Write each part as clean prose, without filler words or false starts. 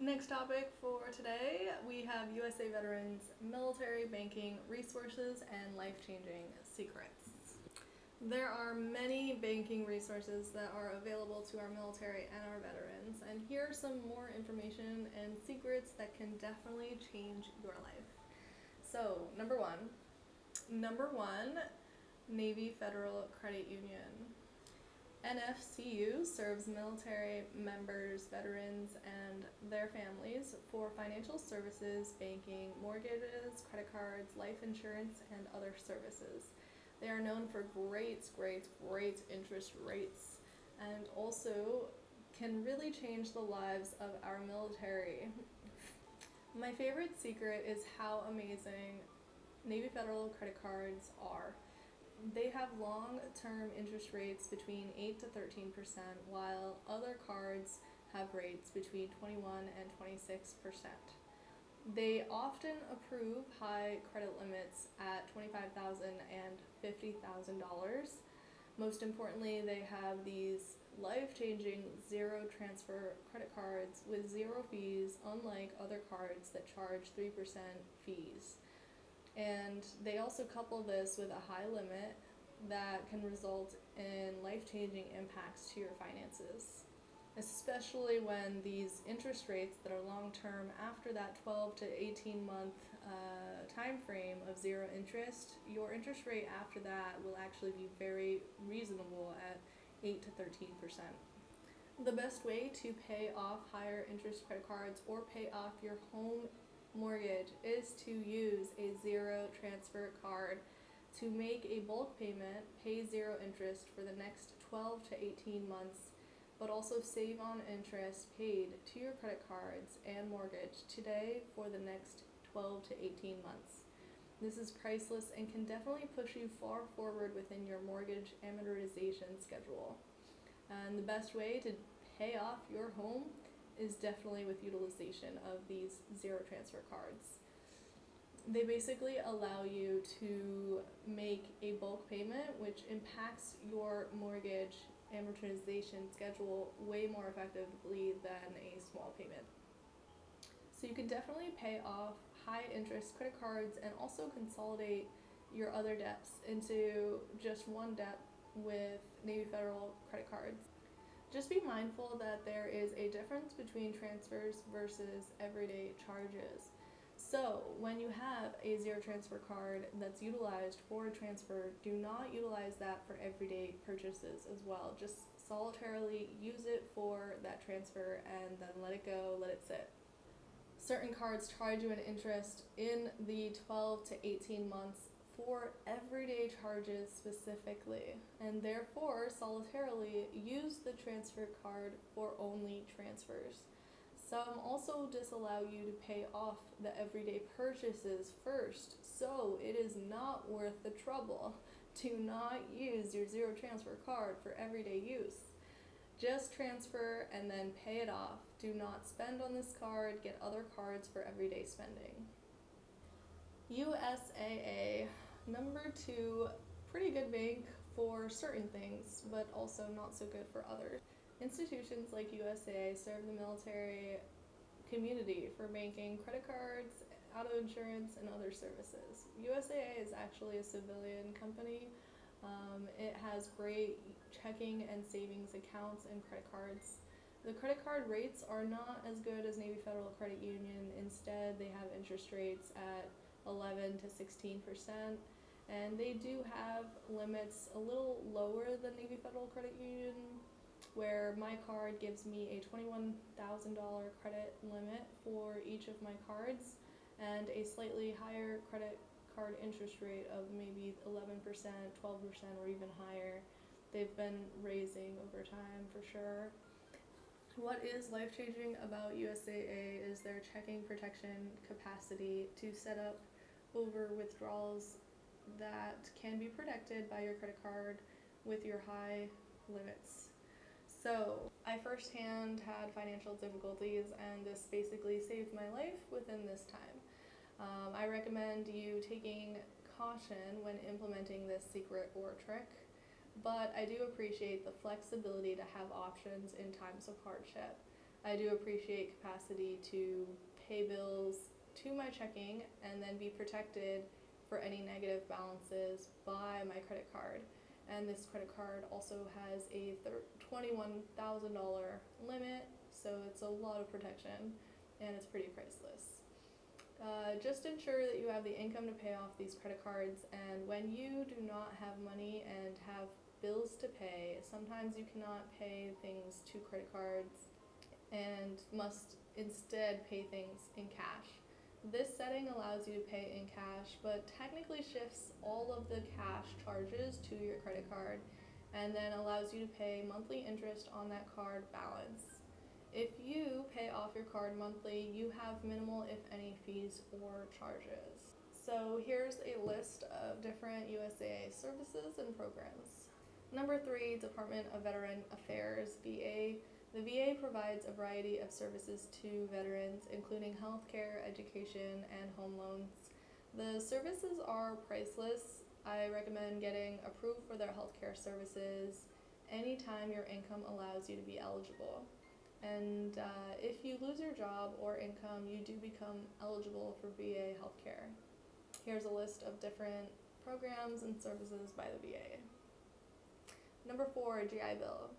Next topic for today, we have USA Veterans Military Banking Resources and Life-Changing Secrets. There are many banking resources that are available to our military and our veterans, and here are some more information and secrets that can definitely change your life. So, number one, Navy Federal Credit Union. NFCU serves military members, veterans, and their families for financial services, banking, mortgages, credit cards, life insurance, and other services. They are known for great interest rates and also can really change the lives of our military. My favorite secret is how amazing Navy Federal credit cards are. They have long-term interest rates between 8 to 13%, while other cards have rates between 21 and 26%. They often approve high credit limits at $25,000 and $50,000. Most importantly, they have these life-changing zero transfer credit cards with zero fees, unlike other cards that charge 3% fees. And they also couple this with a high limit that can result in life-changing impacts to your finances, especially when these interest rates that are long-term after that 12 to 18 month time frame of zero interest, your interest rate after that will actually be very reasonable at 8 to 13%. The best way to pay off higher interest credit cards or pay off your home mortgage is to use a zero transfer card to make a bulk payment, pay zero interest for the next 12 to 18 months, but also save on interest paid to your credit cards and mortgage today for the next 12 to 18 months. This is priceless and can definitely push you far forward within your mortgage amortization schedule. And the best way to pay off your home is definitely with utilization of these zero transfer cards. They basically allow you to make a bulk payment, which impacts your mortgage amortization schedule way more effectively than a small payment. So you can definitely pay off high interest credit cards and also consolidate your other debts into just one debt with Navy Federal credit cards. Just be mindful that there is a difference between transfers versus everyday charges. So, when you have a zero transfer card that's utilized for a transfer, do not utilize that for everyday purchases as well. Just solitarily use it for that transfer and then let it go, let it sit. Certain cards charge you an interest in the 12 to 18 months for everyday charges specifically, and therefore solitarily use the transfer card for only transfers. Some also disallow you to pay off the everyday purchases first, so it is not worth the trouble. Do not use your zero transfer card for everyday use. Just transfer and then pay it off. Do not spend on this card, get other cards for everyday spending. USAA, number two, pretty good bank for certain things, but also not so good for others. Institutions like USAA serve the military community for banking, credit cards, auto insurance, and other services. USAA is actually a civilian company. It has great checking and savings accounts and credit cards. The credit card rates are not as good as Navy Federal Credit Union. Instead, they have interest rates at 11 to 16%, and they do have limits a little lower than Navy Federal Credit Union, where my card gives me a $21,000 credit limit for each of my cards and a slightly higher credit card interest rate of maybe 11%, 12%, or even higher. They've been raising over time for sure. What is life-changing about USAA is their checking protection capacity to set up over withdrawals that can be protected by your credit card with your high limits. So, I firsthand had financial difficulties, and this basically saved my life within this time. I recommend you taking caution when implementing this secret or trick, but I do appreciate the flexibility to have options in times of hardship. I do appreciate capacity to pay bills to my checking and then be protected for any negative balances by my credit card. And this credit card also has a $21,000 limit, so it's a lot of protection and it's pretty priceless. Just ensure that you have the income to pay off these credit cards, and when you do not have money and have bills to pay, sometimes you cannot pay things to credit cards and must instead pay things in cash. This setting allows you to pay in cash, but technically shifts all of the cash charges to your credit card and then allows you to pay monthly interest on that card balance. If you pay off your card monthly, you have minimal, if any, fees or charges. So here's a list of different USAA services and programs. Number 3, Department of Veteran Affairs, VA. The VA provides a variety of services to veterans, including healthcare, education, and home loans. The services are priceless. I recommend getting approved for their healthcare services anytime your income allows you to be eligible. And if you lose your job or income, you do become eligible for VA healthcare. Here's a list of different programs and services by the VA. Number 4, GI Bill.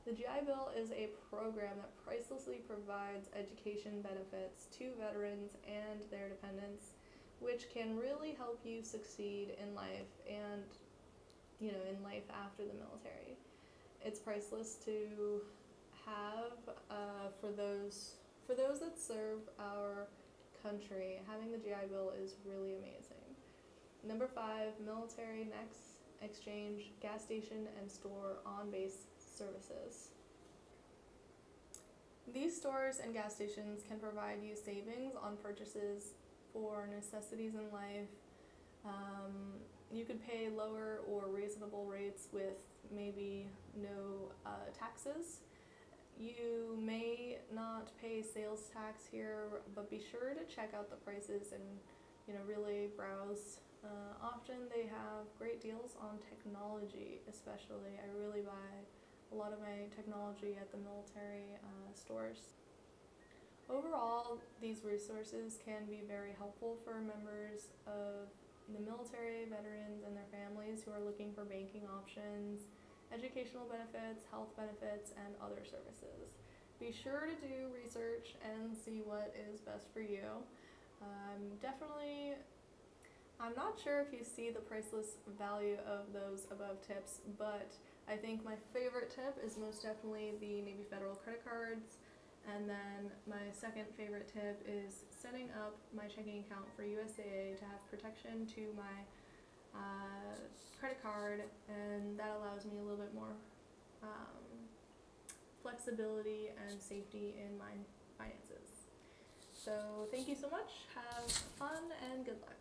The GI Bill is a program that pricelessly provides education benefits to veterans and their dependents, which can really help you succeed in life and, in life after the military. It's priceless to have for those that serve our country. Having the GI Bill is really amazing. Number 5, Military Next Exchange, gas station and store on-base services. These stores and gas stations can provide you savings on purchases for necessities in life. You could pay lower or reasonable rates with maybe no taxes. You may not pay sales tax here, but be sure to check out the prices and really browse. Often they have great deals on technology, especially. I really buy a lot of my technology at the military stores. Overall, these resources can be very helpful for members of the military, veterans, and their families who are looking for banking options, educational benefits, health benefits, and other services. Be sure to do research and see what is best for you. I'm not sure if you see the priceless value of those above tips, but I think my favorite tip is most definitely the Navy Federal credit cards. And then my second favorite tip is setting up my checking account for USAA to have protection to my credit card, and that allows me a little bit more flexibility and safety in my finances. So thank you so much. Have fun and good luck.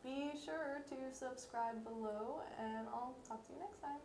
Be sure to subscribe below, and I'll talk to you next time.